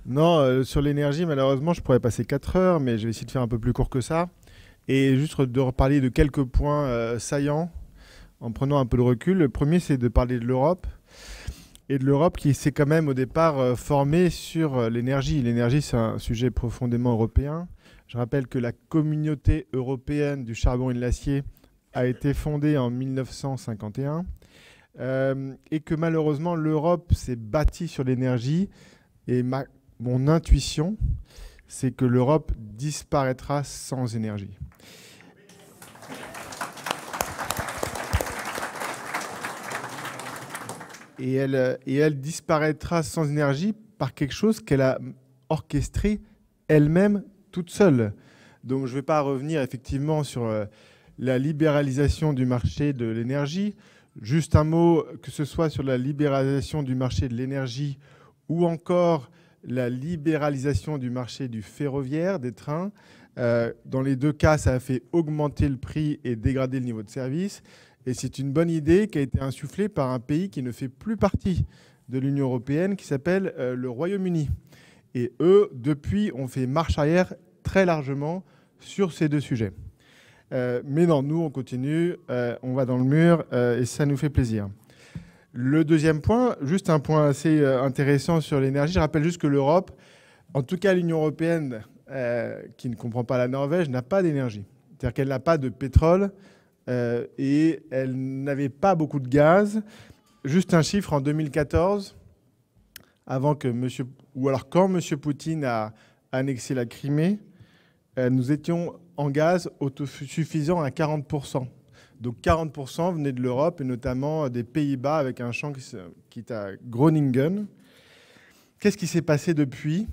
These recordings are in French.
Non, sur l'énergie, malheureusement, je pourrais passer 4 heures, mais je vais essayer de faire un peu plus court que ça. Et juste de reparler de quelques points saillants en prenant un peu de recul. Le premier, c'est de parler de l'Europe. Et de l'Europe qui s'est quand même au départ formée sur l'énergie. L'énergie, c'est un sujet profondément européen. Je rappelle que la communauté européenne du charbon et de l'acier a été fondée en 1951 et que malheureusement l'Europe s'est bâtie sur l'énergie. Et mon intuition, c'est que l'Europe disparaîtra sans énergie. Et elle disparaîtra sans énergie par quelque chose qu'elle a orchestré elle-même toute seule. Donc je ne vais pas revenir effectivement sur la libéralisation du marché de l'énergie. Juste un mot, que ce soit sur la libéralisation du marché de l'énergie ou encore la libéralisation du marché du ferroviaire, des trains. Dans les deux cas, ça a fait augmenter le prix et dégrader le niveau de service. Et c'est une bonne idée qui a été insufflée par un pays qui ne fait plus partie de l'Union européenne, qui s'appelle le Royaume-Uni. Et eux, depuis, ont fait marche arrière très largement sur ces deux sujets. Mais non, nous, on continue, on va dans le mur, et ça nous fait plaisir. Le deuxième point, juste un point assez intéressant sur l'énergie, je rappelle juste que l'Europe, en tout cas l'Union européenne, qui ne comprend pas la Norvège, n'a pas d'énergie. C'est-à-dire qu'elle n'a pas de pétrole et elle n'avait pas beaucoup de gaz. Juste un chiffre, en 2014, avant que monsieur, ou alors quand M. Poutine a annexé la Crimée, nous étions en gaz autosuffisant à 40%. Donc 40% venaient de l'Europe et notamment des Pays-Bas avec un champ qui est à Groningen. Qu'est-ce qui s'est passé depuis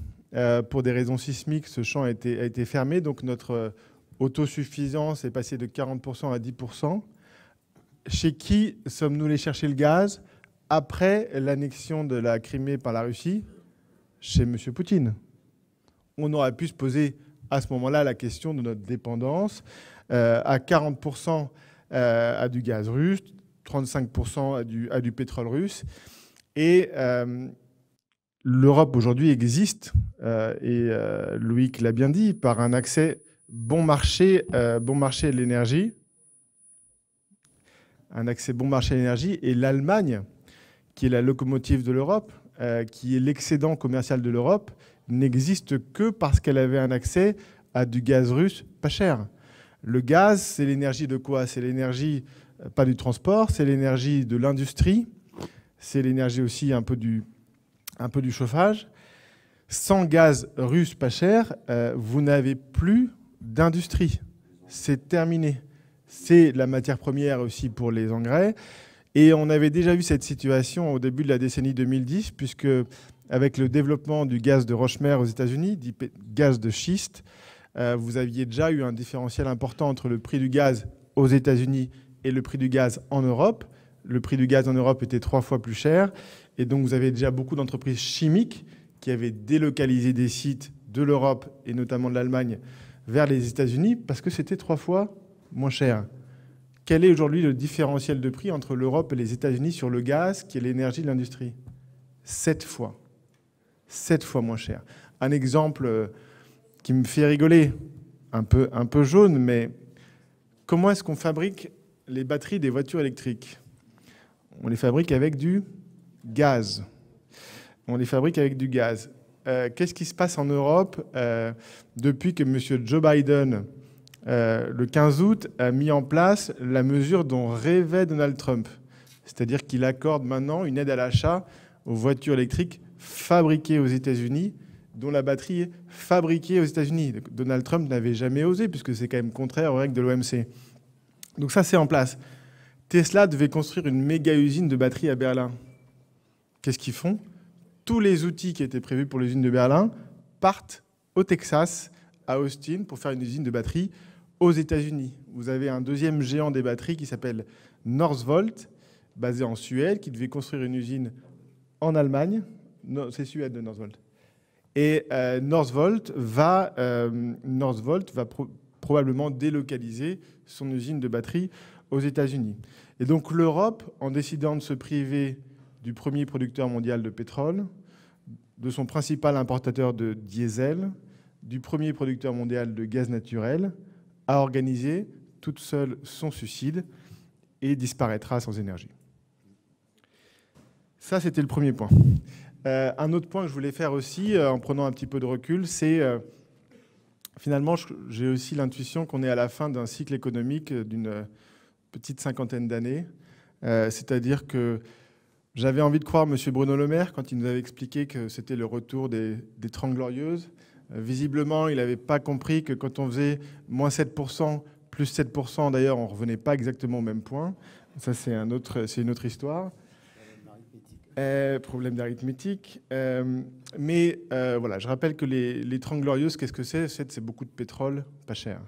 pour des raisons sismiques, ce champ a été fermé. Donc notre autosuffisance est passée de 40% à 10%. Chez qui sommes-nous allés chercher le gaz après l'annexion de la Crimée par la Russie? Chez M. Poutine. On aurait pu se poser à ce moment-là la question de notre dépendance à 40% à du gaz russe, 35% à du pétrole russe. Et l'Europe aujourd'hui existe, et Loïc l'a bien dit, par un accès bon marché de l'énergie, un accès bon marché à l'énergie, et l'Allemagne, qui est la locomotive de l'Europe, qui est l'excédent commercial de l'Europe, n'existe que parce qu'elle avait un accès à du gaz russe pas cher. Le gaz, c'est l'énergie de quoi? C'est l'énergie, pas du transport, c'est l'énergie de l'industrie, c'est l'énergie aussi un peu du chauffage. Sans gaz russe pas cher, vous n'avez plus d'industrie. C'est terminé. C'est la matière première aussi pour les engrais. Et on avait déjà vu cette situation au début de la décennie 2010, puisque avec le développement du gaz de roche-mère aux États-Unis, dit gaz de schiste, vous aviez déjà eu un différentiel important entre le prix du gaz aux États-Unis et le prix du gaz en Europe. Le prix du gaz en Europe était 3 fois plus cher. Et donc, vous avez déjà beaucoup d'entreprises chimiques qui avaient délocalisé des sites de l'Europe et notamment de l'Allemagne vers les États-Unis parce que c'était 3 fois moins cher. Quel est aujourd'hui le différentiel de prix entre l'Europe et les États-Unis sur le gaz, qui est l'énergie de l'industrie? 7 fois. 7 fois moins cher. Un exemple qui me fait rigoler, un peu jaune, mais comment est-ce qu'on fabrique les batteries des voitures électriques? On les fabrique avec du gaz. On les fabrique avec du gaz. Qu'est-ce qui se passe en Europe depuis que M. Joe Biden, le 15 août, a mis en place la mesure dont rêvait Donald Trump? C'est-à-dire qu'il accorde maintenant une aide à l'achat aux voitures électriques fabriquées aux États-Unis, dont la batterie est fabriquée aux États-Unis. Donald Trump n'avait jamais osé, puisque c'est quand même contraire aux règles de l'OMC. Donc ça, c'est en place. Tesla devait construire une méga usine de batteries à Berlin. Qu'est-ce qu'ils font? Tous les outils qui étaient prévus pour l'usine de Berlin partent au Texas, à Austin, pour faire une usine de batteries aux États-Unis. Vous avez un deuxième géant des batteries qui s'appelle Northvolt, basé en Suède, qui devait construire une usine en Allemagne. Non, c'est Suède de Northvolt. Et Northvolt va probablement délocaliser son usine de batterie aux États-Unis. Et donc l'Europe, en décidant de se priver du premier producteur mondial de pétrole, de son principal importateur de diesel, du premier producteur mondial de gaz naturel, a organisé toute seule son suicide et disparaîtra sans énergie. Ça, c'était le premier point. Un autre point que je voulais faire aussi, en prenant un petit peu de recul, c'est finalement, j'ai aussi l'intuition qu'on est à la fin d'un cycle économique d'une petite cinquantaine d'années. C'est-à-dire que j'avais envie de croire M. Bruno Le Maire quand il nous avait expliqué que c'était le retour des Trente Glorieuses. Visiblement, il n'avait pas compris que quand on faisait moins 7%, plus 7%, d'ailleurs, on ne revenait pas exactement au même point. Ça, c'est une autre histoire. Problème d'arithmétique. Mais voilà, je rappelle que les Trente Glorieuses, qu'est-ce que c'est? C'est beaucoup de pétrole pas cher.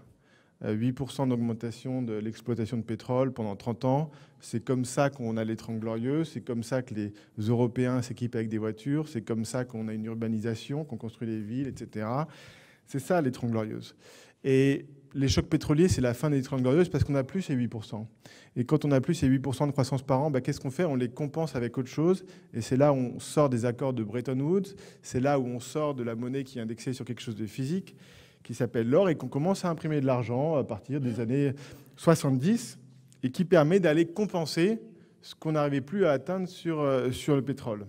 8% d'augmentation de l'exploitation de pétrole pendant 30 ans. C'est comme ça qu'on a les Trente Glorieuses, c'est comme ça que les Européens s'équipent avec des voitures, c'est comme ça qu'on a une urbanisation, qu'on construit les villes, etc. C'est ça, les Trente Glorieuses. Et les chocs pétroliers, c'est la fin des Trente Glorieuses parce qu'on n'a plus ces 8%. Et quand on n'a plus ces 8% de croissance par an, qu'est-ce qu'on fait? On les compense avec autre chose. Et c'est là où on sort des accords de Bretton Woods, c'est là où on sort de la monnaie qui est indexée sur quelque chose de physique, qui s'appelle l'or, et qu'on commence à imprimer de l'argent à partir des années 70, et qui permet d'aller compenser ce qu'on n'arrivait plus à atteindre sur le pétrole.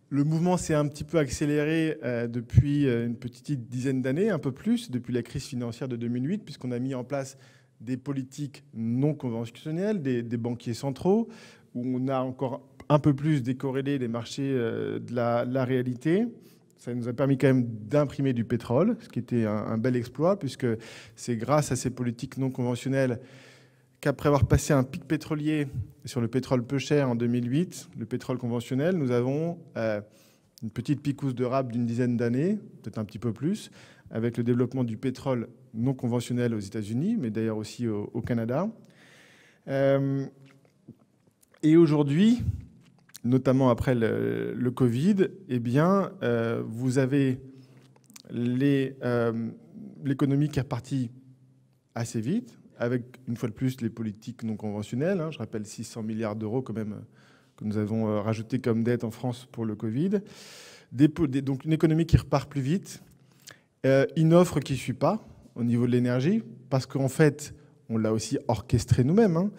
Le mouvement s'est un petit peu accéléré depuis une petite dizaine d'années, un peu plus, depuis la crise financière de 2008, puisqu'on a mis en place des politiques non conventionnelles, des banquiers centraux, où on a encore un peu plus décorrélé les marchés de la réalité. Ça nous a permis quand même d'imprimer du pétrole, ce qui était un bel exploit, puisque c'est grâce à ces politiques non conventionnelles qu'après avoir passé un pic pétrolier sur le pétrole peu cher en 2008, le pétrole conventionnel, nous avons une petite picouse de rab d'une dizaine d'années, peut-être un petit peu plus, avec le développement du pétrole non conventionnel aux États-Unis, mais d'ailleurs aussi au Canada. Et aujourd'hui, notamment après le Covid, eh bien, vous avez l'économie qui est repartie assez vite, avec, une fois de plus, les politiques non conventionnelles. Je rappelle 600 milliards d'euros quand même que nous avons rajouté comme dette en France pour le Covid. Donc une économie qui repart plus vite, une offre qui ne suit pas au niveau de l'énergie, parce qu'en fait, on l'a aussi orchestré nous-mêmes.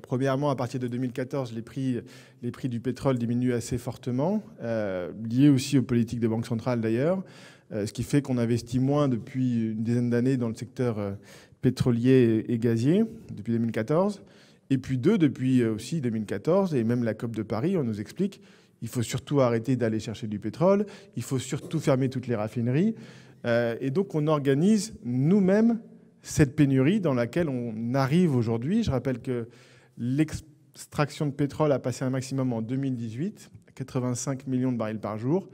Premièrement, à partir de 2014, les prix du pétrole diminuent assez fortement, liés aussi aux politiques des banques centrales d'ailleurs, ce qui fait qu'on investit moins depuis une dizaine d'années dans le secteur pétrolier et gazier, depuis 2014. Et puis depuis aussi 2014, et même la COP de Paris, on nous explique il faut surtout arrêter d'aller chercher du pétrole, il faut surtout fermer toutes les raffineries. Et donc on organise nous-mêmes cette pénurie dans laquelle on arrive aujourd'hui. Je rappelle que l'extraction de pétrole a passé un maximum en 2018, 85 millions de barils par jour.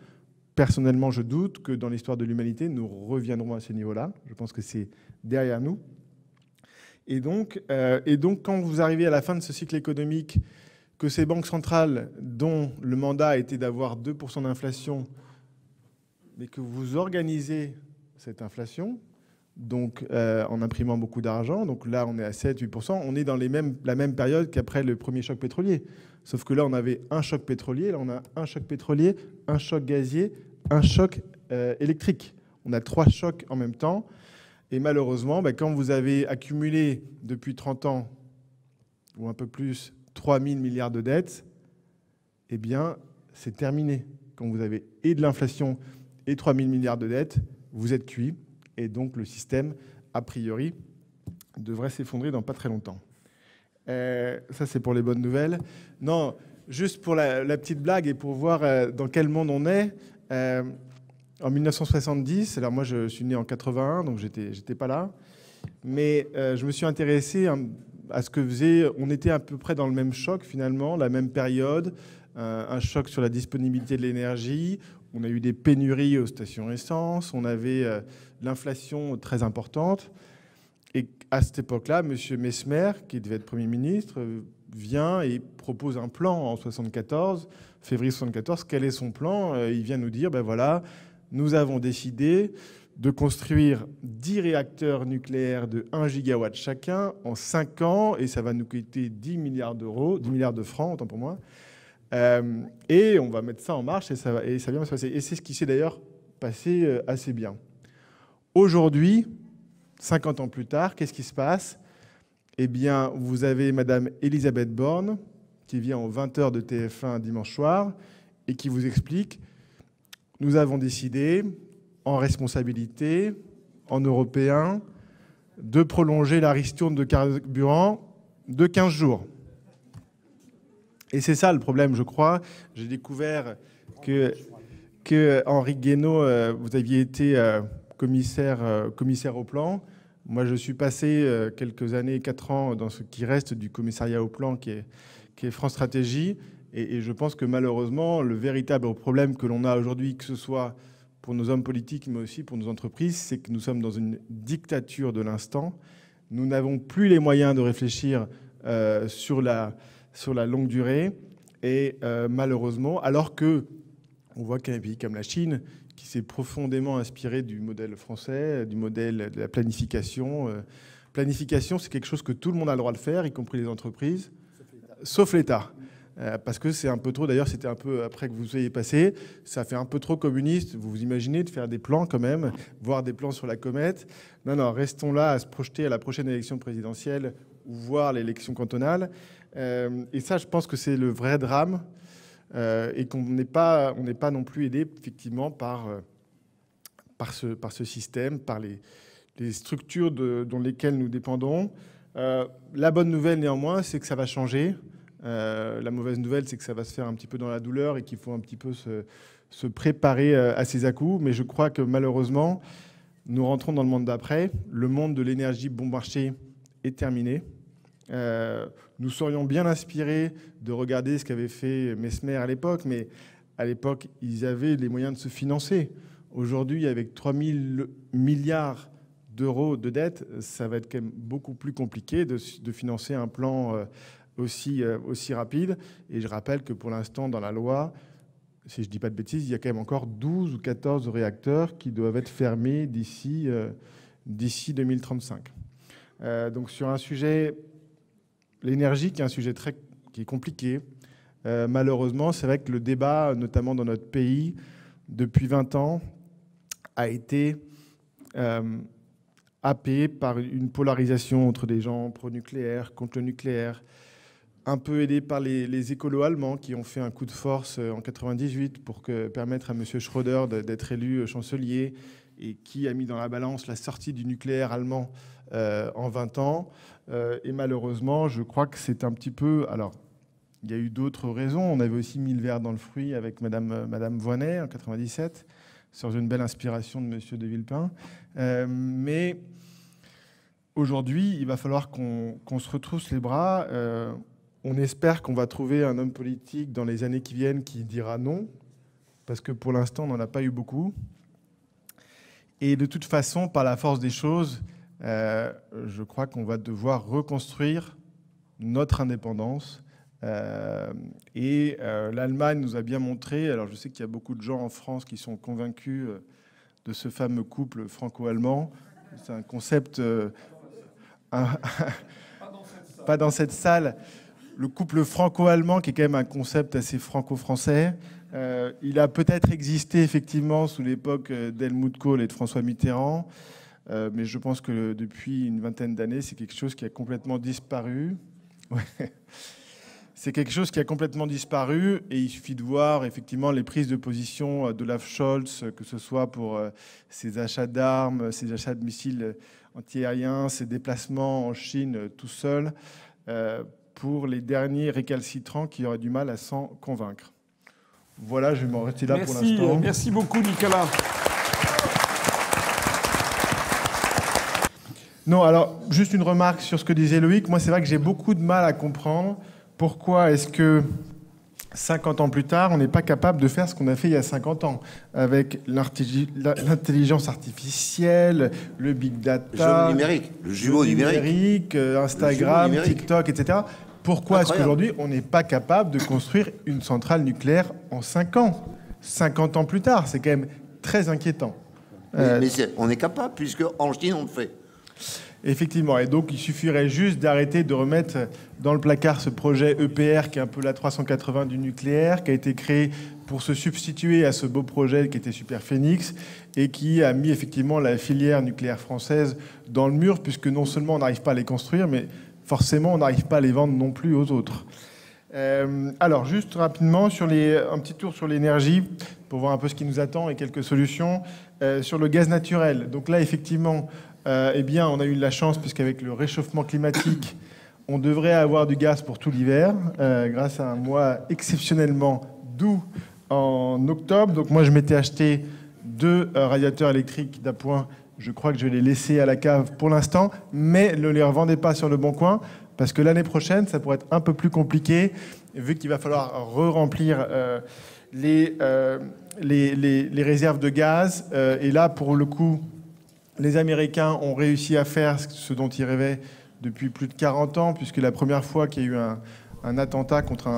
Personnellement, je doute que dans l'histoire de l'humanité, nous reviendrons à ce niveau-là. Je pense que c'est derrière nous. Et donc, quand vous arrivez à la fin de ce cycle économique, que ces banques centrales, dont le mandat était d'avoir 2% d'inflation, mais que vous organisez cette inflation, donc en imprimant beaucoup d'argent, donc là on est à 7-8%, on est dans la même période qu'après le premier choc pétrolier. Sauf que là on avait un choc pétrolier, là on a un choc pétrolier, un choc gazier, un choc électrique. On a 3 chocs en même temps. Et malheureusement, quand vous avez accumulé depuis 30 ans, ou un peu plus, 3 000 milliards de dettes, eh bien c'est terminé. Quand vous avez et de l'inflation et 3 000 milliards de dettes, vous êtes cuit. Et donc le système, a priori, devrait s'effondrer dans pas très longtemps. Ça, c'est pour les bonnes nouvelles. Non, juste pour la petite blague et pour voir dans quel monde on est. En 1970, alors moi je suis né en 81, donc j'étais pas là, mais je me suis intéressé à ce que faisait. On était à peu près dans le même choc finalement, la même période, un choc sur la disponibilité de l'énergie. On a eu des pénuries aux stations essence, on avait l'inflation très importante. Et à cette époque-là, M. Messmer, qui devait être Premier ministre, vient et propose un plan en 74, février 74. Quel est son plan? Il vient nous dire, voilà, nous avons décidé de construire 10 réacteurs nucléaires de 1 gigawatt chacun en 5 ans, et ça va nous coûter 10 milliards d'euros, 10 milliards de francs, autant pour moi. Et on va mettre ça en marche et ça va bien se passer. Et c'est ce qui s'est d'ailleurs passé assez bien. Aujourd'hui, 50 ans plus tard, qu'est-ce qui se passe? Eh bien, vous avez Madame Elisabeth Borne qui vient aux 20h de TF1 dimanche soir et qui vous explique « Nous avons décidé, en responsabilité, en européen, de prolonger la ristourne de carburant de 15 jours. » Et c'est ça le problème, je crois. J'ai découvert que Henri Guénaud, vous aviez été commissaire au plan. Moi, je suis passé quelques années, 4 ans, dans ce qui reste du commissariat au plan, qui est France Stratégie. Et je pense que malheureusement, le véritable problème que l'on a aujourd'hui, que ce soit pour nos hommes politiques, mais aussi pour nos entreprises, c'est que nous sommes dans une dictature de l'instant. Nous n'avons plus les moyens de réfléchir sur la longue durée. Et malheureusement, alors que on voit qu'un pays comme la Chine, qui s'est profondément inspiré du modèle français, du modèle de la planification. Planification, c'est quelque chose que tout le monde a le droit de faire, y compris les entreprises, sauf l'État. Parce que c'est un peu trop, d'ailleurs c'était un peu après que vous soyez passé, ça fait un peu trop communiste, vous vous imaginez de faire des plans quand même, voir des plans sur la comète. Non, restons là à se projeter à la prochaine élection présidentielle ou voir l'élection cantonale. Et ça, je pense que c'est le vrai drame. Et qu'on n'est pas non plus aidé effectivement par ce système, par les structures dans lesquelles nous dépendons. La bonne nouvelle néanmoins, c'est que ça va changer. La mauvaise nouvelle, c'est que ça va se faire un petit peu dans la douleur et qu'il faut un petit peu se préparer à ces à-coups. Mais je crois que malheureusement, nous rentrons dans le monde d'après. Le monde de l'énergie bon marché est terminé. Nous serions bien inspirés de regarder ce qu'avait fait Messmer à l'époque, mais à l'époque, ils avaient les moyens de se financer. Aujourd'hui, avec 3 000 milliards d'euros de dette, ça va être quand même beaucoup plus compliqué de financer un plan aussi rapide. Et je rappelle que pour l'instant, dans la loi, si je ne dis pas de bêtises, il y a quand même encore 12 ou 14 réacteurs qui doivent être fermés d'ici 2035. Donc sur un sujet... L'énergie, qui est un sujet qui est compliqué. Malheureusement, c'est vrai que le débat, notamment dans notre pays, depuis 20 ans, a été happé par une polarisation entre des gens pro-nucléaire, contre le nucléaire, un peu aidé par les écolos allemands qui ont fait un coup de force en 98 pour permettre à M. Schröder d'être élu chancelier et qui a mis dans la balance la sortie du nucléaire allemand en 20 ans. Et malheureusement, je crois que c'est un petit peu... Alors, il y a eu d'autres raisons. On avait aussi mis le verre dans le fruit avec Madame Voynet en 97, sur une belle inspiration de Monsieur de Villepin. Mais aujourd'hui, il va falloir qu'on se retrousse les bras. On espère qu'on va trouver un homme politique dans les années qui viennent qui dira non, parce que pour l'instant, on n'en a pas eu beaucoup. Et de toute façon, par la force des choses... je crois qu'on va devoir reconstruire notre indépendance. L'Allemagne nous a bien montré, alors je sais qu'il y a beaucoup de gens en France qui sont convaincus de ce fameux couple franco-allemand. C'est un concept... pas dans cette salle. Le couple franco-allemand, qui est quand même un concept assez franco-français. Il a peut-être existé effectivement sous l'époque d'Helmut Kohl et de François Mitterrand. Mais je pense que depuis une vingtaine d'années, c'est quelque chose qui a complètement disparu. Ouais. C'est quelque chose qui a complètement disparu et il suffit de voir effectivement les prises de position d'Olaf Scholz, que ce soit pour ses achats d'armes, ses achats de missiles antiaériens, ses déplacements en Chine tout seul, pour les derniers récalcitrants qui auraient du mal à s'en convaincre. Voilà, je vais m'en rester là pour l'instant. Merci beaucoup, Nicolas. Non, alors, juste une remarque sur ce que disait Loïc. Moi, c'est vrai que j'ai beaucoup de mal à comprendre pourquoi est-ce que 50 ans plus tard, on n'est pas capable de faire ce qu'on a fait il y a 50 ans, avec l'intelligence artificielle, le big data, le jumeau numérique, Instagram, TikTok, etc. Pourquoi est-ce qu'aujourd'hui, on n'est pas capable de construire une centrale nucléaire en 5 ans 50 ans plus tard, c'est quand même très inquiétant. Mais on est capable, puisque en Chine, on le fait. Effectivement. Et donc, il suffirait juste d'arrêter de remettre dans le placard ce projet EPR, qui est un peu la 380 du nucléaire, qui a été créé pour se substituer à ce beau projet qui était Superphénix et qui a mis effectivement la filière nucléaire française dans le mur, puisque non seulement on n'arrive pas à les construire, mais forcément, on n'arrive pas à les vendre non plus aux autres. Alors, juste rapidement, un petit tour sur l'énergie, pour voir un peu ce qui nous attend et quelques solutions. Sur le gaz naturel. Donc là, effectivement, eh bien, on a eu de la chance, puisqu'avec le réchauffement climatique, on devrait avoir du gaz pour tout l'hiver, grâce à un mois exceptionnellement doux en octobre. Donc moi, je m'étais acheté 2 radiateurs électriques d'appoint. Je crois que je vais les laisser à la cave pour l'instant, mais ne les revendez pas sur le bon coin, parce que l'année prochaine, ça pourrait être un peu plus compliqué, vu qu'il va falloir re-remplir les réserves de gaz. Et là, pour le coup, les Américains ont réussi à faire ce dont ils rêvaient depuis plus de 40 ans, puisque la première fois qu'il y a eu un attentat contre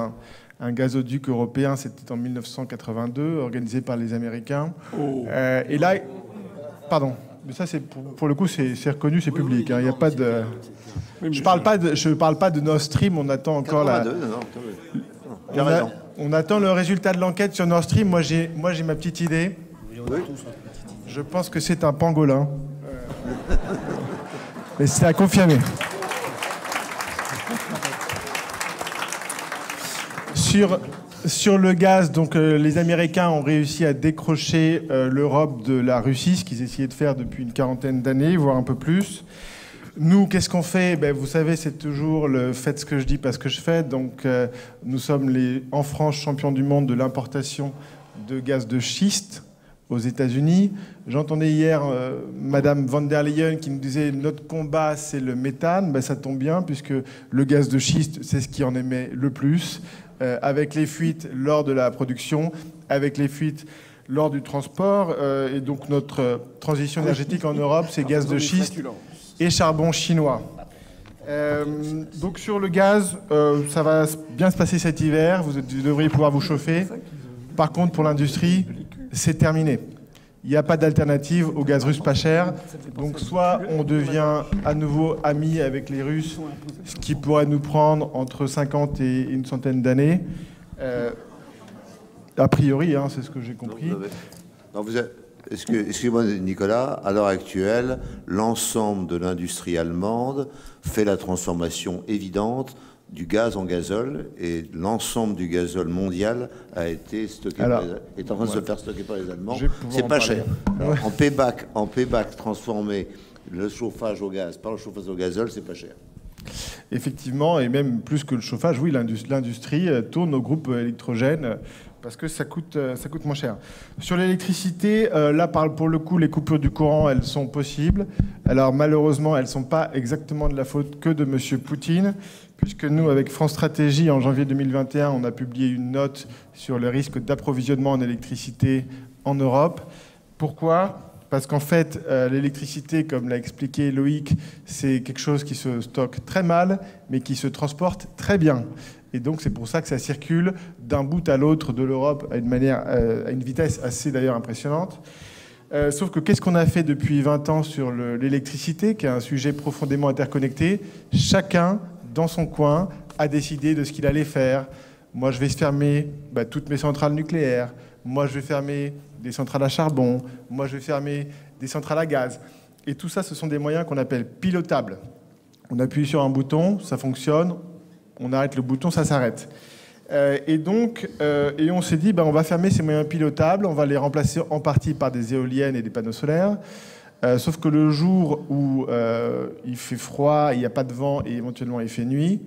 un gazoduc européen, c'était en 1982, organisé par les Américains. Et là, pardon, mais ça, c'est pour le coup, c'est reconnu, c'est public. Il n'y a pas de... Je parle pas de Nord Stream, on attend encore on attend le résultat de l'enquête sur Nord Stream. Moi, j'ai ma petite idée. Oui. Je pense que c'est un pangolin. Mais c'est à confirmer. Sur le gaz, donc les Américains ont réussi à décrocher l'Europe de la Russie, ce qu'ils essayaient de faire depuis une quarantaine d'années, voire un peu plus. Nous, qu'est-ce qu'on fait? Vous savez, c'est toujours le faites ce que je dis, pas ce que je fais. Donc, nous sommes en France champions du monde de l'importation de gaz de schiste aux États-Unis. J'entendais hier Madame von der Leyen qui nous disait notre combat, c'est le méthane. Ça tombe bien, puisque le gaz de schiste, c'est ce qui en émet le plus. Avec les fuites lors de la production, avec les fuites lors du transport. Et donc notre transition énergétique en Europe, c'est gaz de schiste et charbon chinois. Donc sur le gaz, ça va bien se passer cet hiver, vous devriez pouvoir vous chauffer. Par contre, pour l'industrie, c'est terminé. Il n'y a pas d'alternative au gaz russe pas cher. Donc soit on devient à nouveau amis avec les Russes, ce qui pourrait nous prendre entre 50 et une centaine d'années. A priori, c'est ce que j'ai compris. Non, excusez-moi Nicolas, à l'heure actuelle, l'ensemble de l'industrie allemande fait la transformation évidente du gaz en gazole, et l'ensemble du gazole mondial a été stocké est en train de se faire stocker par les Allemands. C'est pas cher. Alors, en payback, transformer le chauffage au gaz par le chauffage au gazole, c'est pas cher. Effectivement, et même plus que le chauffage, oui, l'industrie tourne au groupe électrogène parce que ça coûte moins cher. Sur l'électricité, là, pour le coup, les coupures du courant, elles sont possibles. Alors, malheureusement, elles ne sont pas exactement de la faute que de M. Poutine, puisque nous, avec France Stratégie, en janvier 2021, on a publié une note sur le risque d'approvisionnement en électricité en Europe. Pourquoi ? Parce qu'en fait, l'électricité, comme l'a expliqué Loïc, c'est quelque chose qui se stocke très mal, mais qui se transporte très bien. Et donc, c'est pour ça que ça circule d'un bout à l'autre de l'Europe à une vitesse assez d'ailleurs impressionnante. Sauf que qu'est-ce qu'on a fait depuis 20 ans sur l'électricité, qui est un sujet profondément interconnecté? Chacun, dans son coin, a décidé de ce qu'il allait faire. Moi, je vais fermer toutes mes centrales nucléaires. Moi, je vais fermer des centrales à charbon. Moi, je vais fermer des centrales à gaz. Et tout ça, ce sont des moyens qu'on appelle pilotables. On appuie sur un bouton, ça fonctionne. On arrête le bouton, ça s'arrête. Et on s'est dit, on va fermer ces moyens pilotables. On va les remplacer en partie par des éoliennes et des panneaux solaires. Sauf que le jour où il fait froid, il n'y a pas de vent et éventuellement il fait nuit,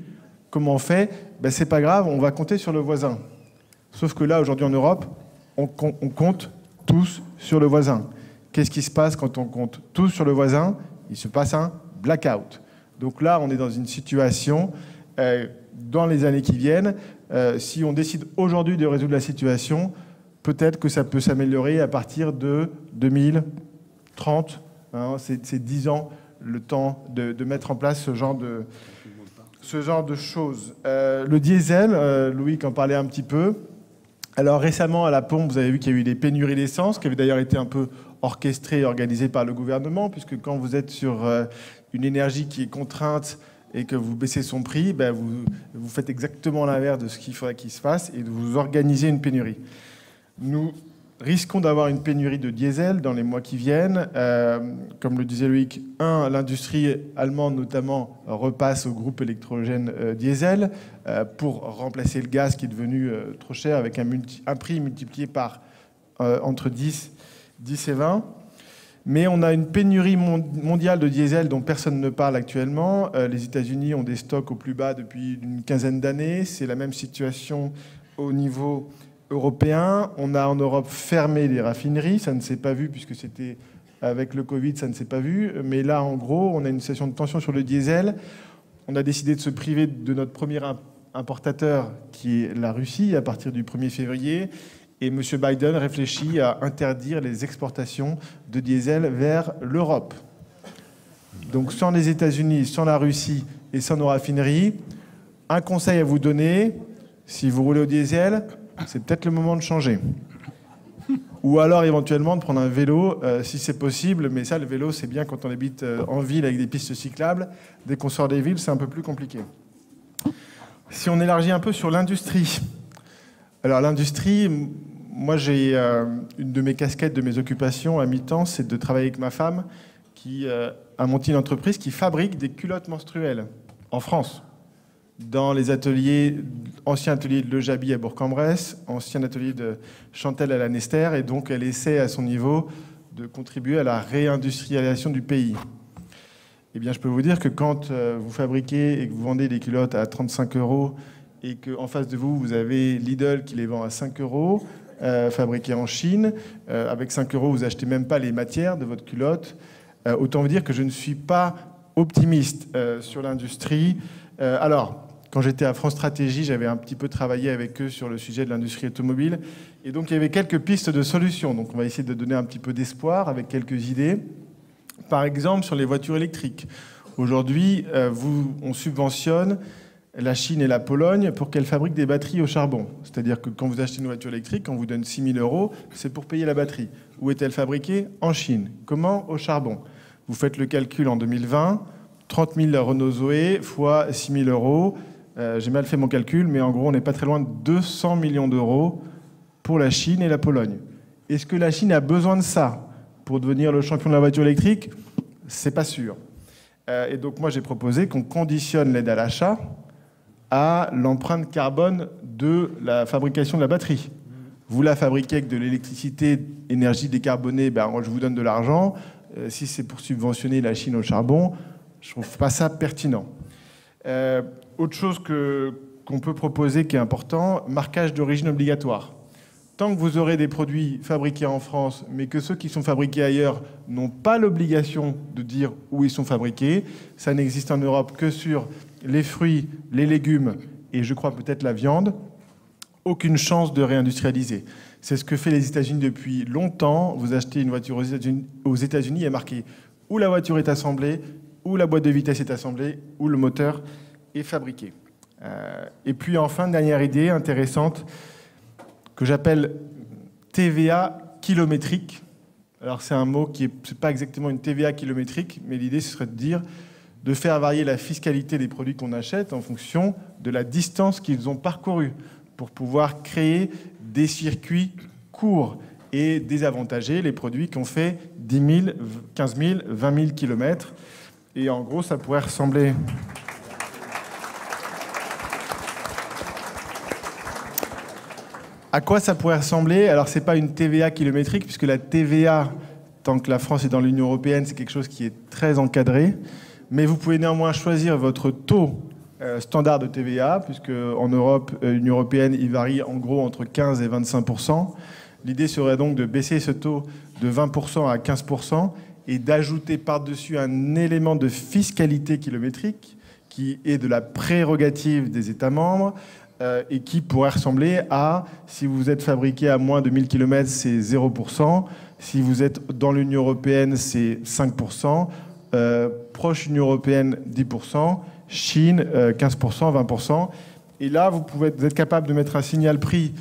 comment on fait? C'est pas grave, on va compter sur le voisin. Sauf que là, aujourd'hui en Europe, on compte tous sur le voisin. Qu'est-ce qui se passe quand on compte tous sur le voisin? Il se passe un blackout. Donc là, on est dans une situation, dans les années qui viennent, si on décide aujourd'hui de résoudre la situation, peut-être que ça peut s'améliorer à partir de 2030. C'est 10 ans le temps de mettre en place ce genre de choses. Le diesel, Loïc en parlait un petit peu. Alors récemment, à la pompe, vous avez vu qu'il y a eu des pénuries d'essence, qui avaient d'ailleurs été un peu orchestrées et organisées par le gouvernement, puisque quand vous êtes sur une énergie qui est contrainte et que vous baissez son prix, ben vous faites exactement l'inverse de ce qu'il faudrait qu'il se fasse et de vous organiser une pénurie. Nous risquons d'avoir une pénurie de diesel dans les mois qui viennent. Comme le disait Loïc, l'industrie allemande notamment repasse au groupe électrogène diesel pour remplacer le gaz qui est devenu trop cher avec un prix multiplié par entre 10 et 20. Mais on a une pénurie mondiale de diesel dont personne ne parle actuellement. Les États-Unis ont des stocks au plus bas depuis une quinzaine d'années. C'est la même situation au niveau européen. On a en Europe fermé les raffineries. Ça ne s'est pas vu puisque c'était avec le Covid, ça ne s'est pas vu. Mais là, en gros, on a une situation de tension sur le diesel. On a décidé de se priver de notre premier importateur qui est la Russie à partir du 1er février. Et M. Biden réfléchit à interdire les exportations de diesel vers l'Europe. Donc sans les États-Unis, sans la Russie et sans nos raffineries, un conseil à vous donner, si vous roulez au diesel, c'est peut-être le moment de changer. Ou alors éventuellement de prendre un vélo, si c'est possible. Mais ça, le vélo, c'est bien quand on habite en ville avec des pistes cyclables. Dès qu'on sort des villes, c'est un peu plus compliqué. Si on élargit un peu sur l'industrie. Alors l'industrie, moi j'ai une de mes casquettes, de mes occupations à mi-temps, c'est de travailler avec ma femme qui a monté une entreprise qui fabrique des culottes menstruelles en France. Dans les ateliers, anciens ateliers de Le Jaby à Bourg-en-Bresse, ancien atelier de Chantel à la Nester, et donc elle essaie à son niveau de contribuer à la réindustrialisation du pays. Eh bien, je peux vous dire que quand vous fabriquez et que vous vendez des culottes à 35 € et qu'en face de vous, vous avez Lidl qui les vend à 5 €, fabriquées en Chine, avec 5 €, vous achetez même pas les matières de votre culotte. Autant vous dire que je ne suis pas optimiste sur l'industrie. Alors, quand j'étais à France Stratégie, j'avais un petit peu travaillé avec eux sur le sujet de l'industrie automobile. Et donc, il y avait quelques pistes de solutions. Donc, on va essayer de donner un petit peu d'espoir avec quelques idées. Par exemple, sur les voitures électriques. Aujourd'hui, on subventionne la Chine et la Pologne pour qu'elles fabriquent des batteries au charbon. C'est-à-dire que quand vous achetez une voiture électrique, on vous donne 6 000 €, c'est pour payer la batterie. Où est-elle fabriquée? En Chine. Comment? Au charbon. Vous faites le calcul en 2020, 30 000 Renault Zoé fois 6 000 €. J'ai mal fait mon calcul, mais en gros, on n'est pas très loin de 200 millions d'euros pour la Chine et la Pologne. Est-ce que la Chine a besoin de ça pour devenir le champion de la voiture électrique? C'est pas sûr. Et donc, moi, j'ai proposé qu'on conditionne l'aide à l'achat à l'empreinte carbone de la fabrication de la batterie. Vous la fabriquez avec de l'électricité, énergie décarbonée, ben, moi, je vous donne de l'argent. Si c'est pour subventionner la Chine au charbon, je ne trouve pas ça pertinent. Autre chose qu'on peut proposer qui est important, marquage d'origine obligatoire. Tant que vous aurez des produits fabriqués en France, mais que ceux qui sont fabriqués ailleurs n'ont pas l'obligation de dire où ils sont fabriqués, ça n'existe en Europe que sur les fruits, les légumes et je crois peut-être la viande, aucune chance de réindustrialiser. C'est ce que fait les États-Unis depuis longtemps. Vous achetez une voiture aux États-Unis, il y a marqué où la voiture est assemblée, où la boîte de vitesse est assemblée, où le moteur est fabriqué. Et puis enfin, dernière idée intéressante que j'appelle TVA kilométrique. Alors c'est un mot qui n'est pas exactement une TVA kilométrique, mais l'idée ce serait de faire varier la fiscalité des produits qu'on achète en fonction de la distance qu'ils ont parcourue pour pouvoir créer des circuits courts et désavantager les produits qui ont fait 10 000, 15 000, 20 000 kilomètres. Et en gros, ça pourrait ressembler... À quoi ça pourrait ressembler? Alors, ce n'est pas une TVA kilométrique, puisque la TVA, tant que la France est dans l'Union européenne, c'est quelque chose qui est très encadré. Mais vous pouvez néanmoins choisir votre taux standard de TVA, puisque en Europe, l'Union européenne, il varie en gros entre 15 et 25%. L'idée serait donc de baisser ce taux de 20% à 15% et d'ajouter par-dessus un élément de fiscalité kilométrique qui est de la prérogative des États membres, et qui pourrait ressembler à, si vous êtes fabriqué à moins de 1000 km, c'est 0%. Si vous êtes dans l'Union européenne, c'est 5%. Proche Union européenne, 10%. Chine, 15%, 20%. Et là, vous êtes capable de mettre un signal prix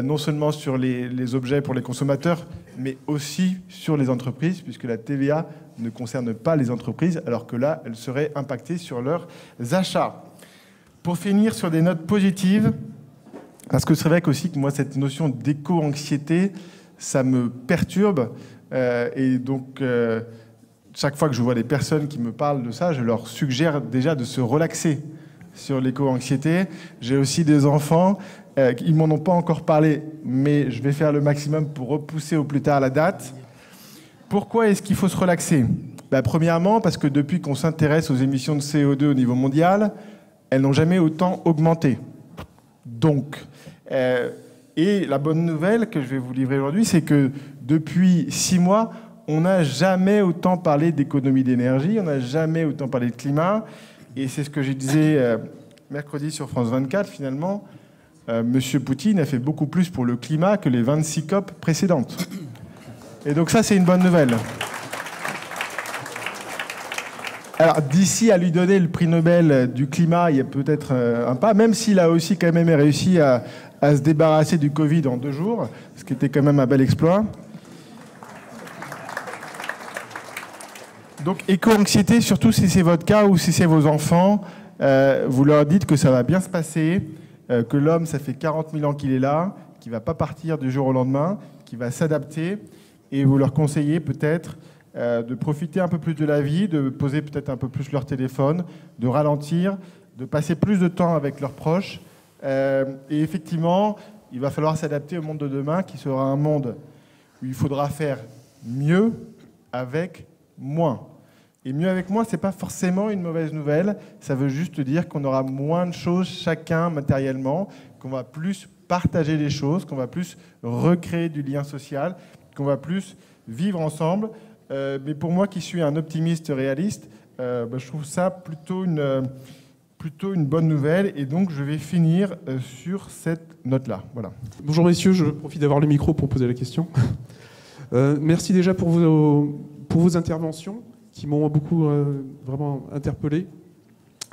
non seulement sur les objets pour les consommateurs, mais aussi sur les entreprises, puisque la TVA ne concerne pas les entreprises, alors que là, elle serait impactée sur leurs achats. Pour finir sur des notes positives, parce que c'est vrai qu'aussi que moi, cette notion d'éco-anxiété, ça me perturbe. Et donc, chaque fois que je vois des personnes qui me parlent de ça, je leur suggère déjà de se relaxer sur l'éco-anxiété. J'ai aussi des enfants, ils m'en ont pas encore parlé, mais je vais faire le maximum pour repousser au plus tard la date. Pourquoi est-ce qu'il faut se relaxer ? Premièrement, parce que depuis qu'on s'intéresse aux émissions de CO2 au niveau mondial, elles n'ont jamais autant augmenté. Donc, et la bonne nouvelle que je vais vous livrer aujourd'hui, c'est que depuis 6 mois, on n'a jamais autant parlé d'économie d'énergie, on n'a jamais autant parlé de climat. Et c'est ce que je disais mercredi sur France 24, finalement. Monsieur Poutine a fait beaucoup plus pour le climat que les 26 COP précédentes. Et donc ça, c'est une bonne nouvelle. Alors, d'ici à lui donner le prix Nobel du climat, il y a peut-être un pas, même s'il a aussi quand même réussi à se débarrasser du Covid en 2 jours, ce qui était quand même un bel exploit. Donc, éco-anxiété, surtout si c'est votre cas ou si c'est vos enfants, vous leur dites que ça va bien se passer, que l'homme, ça fait 40 000 ans qu'il est là, qu'il ne va pas partir du jour au lendemain, qu'il va s'adapter, et vous leur conseillez peut-être de profiter un peu plus de la vie, de poser peut-être un peu plus leur téléphone, de ralentir, de passer plus de temps avec leurs proches. Et effectivement, il va falloir s'adapter au monde de demain, qui sera un monde où il faudra faire mieux avec moins. Et mieux avec moins, ce n'est pas forcément une mauvaise nouvelle. Ça veut juste dire qu'on aura moins de choses chacun matériellement, qu'on va plus partager les choses, qu'on va plus recréer du lien social, qu'on va plus vivre ensemble. Mais pour moi qui suis un optimiste réaliste, je trouve ça plutôt une bonne nouvelle. Et donc je vais finir sur cette note-là. Voilà. Bonjour messieurs, je profite d'avoir le micro pour poser la question. Merci déjà pour vos interventions qui m'ont beaucoup vraiment interpellé.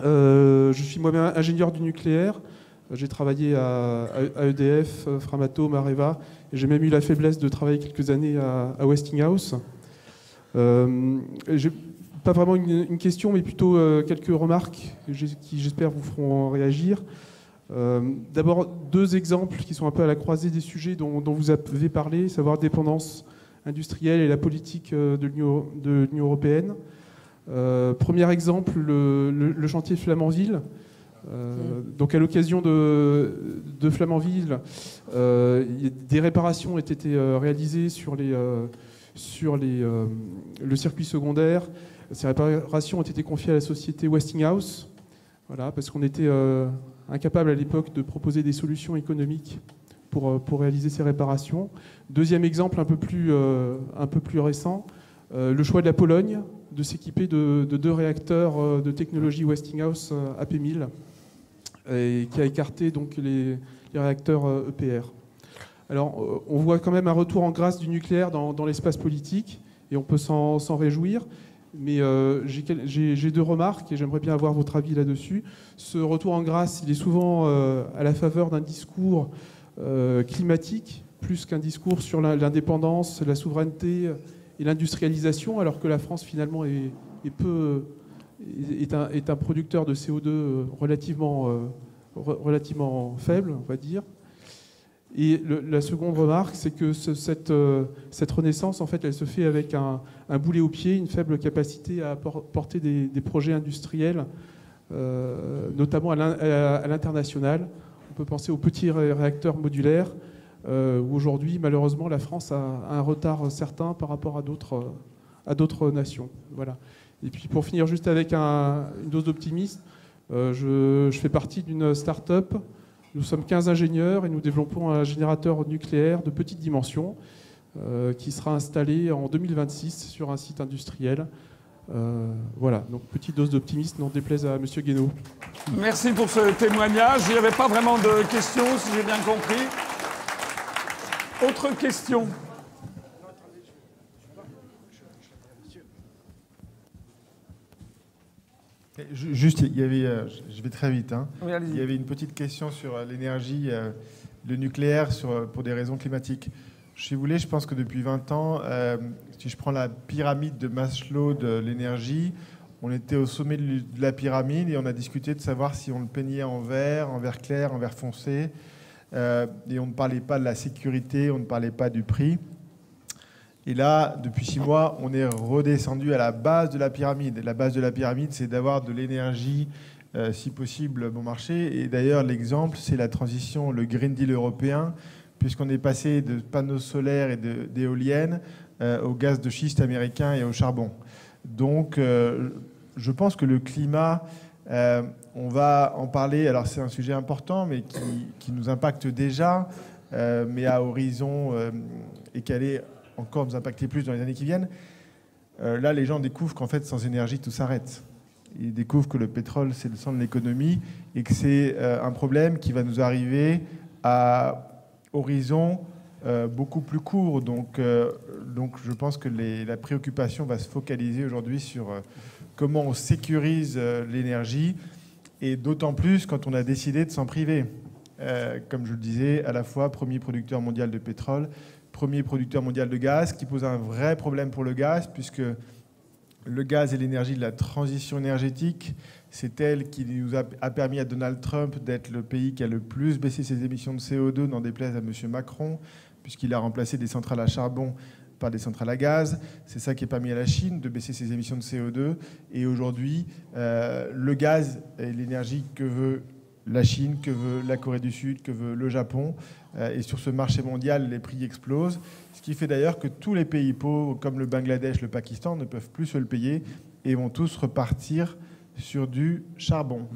Je suis moi-même ingénieur du nucléaire. J'ai travaillé à EDF, Framatome, Areva, et j'ai même eu la faiblesse de travailler quelques années à Westinghouse. J'ai pas vraiment une question, mais plutôt quelques remarques qui, j'espère, vous feront réagir. D'abord, 2 exemples qui sont un peu à la croisée des sujets dont vous avez parlé, savoir dépendance industrielle et la politique de l'Union européenne. Premier exemple, le chantier Flamanville. Donc à l'occasion de Flamanville, des réparations ont été réalisées sur le circuit secondaire. Ces réparations ont été confiées à la société Westinghouse, voilà, parce qu'on était incapable à l'époque de proposer des solutions économiques pour réaliser ces réparations. Deuxième exemple un peu plus récent, le choix de la Pologne de s'équiper de 2 réacteurs de technologie Westinghouse AP1000 et qui a écarté donc les réacteurs EPR. Alors, on voit quand même un retour en grâce du nucléaire dans l'espace politique et on peut s'en réjouir. Mais j'ai 2 remarques et j'aimerais bien avoir votre avis là-dessus. Ce retour en grâce, il est souvent à la faveur d'un discours climatique, plus qu'un discours sur l'indépendance, la souveraineté et l'industrialisation, alors que la France finalement est un producteur de CO2 relativement faible, on va dire. Et la seconde remarque, c'est que cette renaissance, en fait, elle se fait avec un boulet au pied, une faible capacité à porter des projets industriels, notamment à l'international. On peut penser aux petits réacteurs modulaires, où aujourd'hui, malheureusement, la France a un retard certain par rapport à d'autres nations. Voilà. Et puis, pour finir juste avec une dose d'optimisme, je fais partie d'une start-up. Nous sommes 15 ingénieurs et nous développons un générateur nucléaire de petite dimension qui sera installé en 2026 sur un site industriel. Voilà, donc petite dose d'optimisme, n'en déplaise à Monsieur Guénaud. Merci pour ce témoignage. Il n'y avait pas vraiment de questions, si j'ai bien compris. Autre question ? Juste, il y avait, je vais très vite, hein. Oui, il y avait une petite question sur l'énergie le nucléaire pour des raisons climatiques. Si vous voulez, je pense que depuis 20 ans, si je prends la pyramide de Maslow de l'énergie, on était au sommet de la pyramide et on a discuté de savoir si on le peignait en vert clair, en vert foncé. Et on ne parlait pas de la sécurité, on ne parlait pas du prix. Et là, depuis 6 mois, on est redescendu à la base de la pyramide. La base de la pyramide, c'est d'avoir de l'énergie, si possible, bon marché. Et d'ailleurs, l'exemple, c'est la transition, le Green Deal européen, puisqu'on est passé de panneaux solaires et d'éoliennes au gaz de schiste américain et au charbon. Donc, je pense que le climat, on va en parler. Alors, c'est un sujet important, mais qui nous impacte déjà, mais à horizon et qui allait encore nous impacter plus dans les années qui viennent. Là, les gens découvrent qu'en fait, sans énergie, tout s'arrête. Ils découvrent que le pétrole, c'est le sang de l'économie et que c'est un problème qui va nous arriver à horizon beaucoup plus court. Donc je pense que la préoccupation va se focaliser aujourd'hui sur comment on sécurise l'énergie, et d'autant plus quand on a décidé de s'en priver. Comme je le disais, à la fois premier producteur mondial de pétrole, premier producteur mondial de gaz, qui pose un vrai problème pour le gaz, puisque le gaz est l'énergie de la transition énergétique. C'est elle qui nous a permis à Donald Trump d'être le pays qui a le plus baissé ses émissions de CO2, n'en déplaise à M. Macron, puisqu'il a remplacé des centrales à charbon par des centrales à gaz. C'est ça qui a permis à la Chine de baisser ses émissions de CO2. Et aujourd'hui, le gaz est l'énergie que veut la Chine, que veut la Corée du Sud, que veut le Japon. Et sur ce marché mondial, les prix explosent. Ce qui fait d'ailleurs que tous les pays pauvres, comme le Bangladesh, le Pakistan, ne peuvent plus se le payer et vont tous repartir sur du charbon.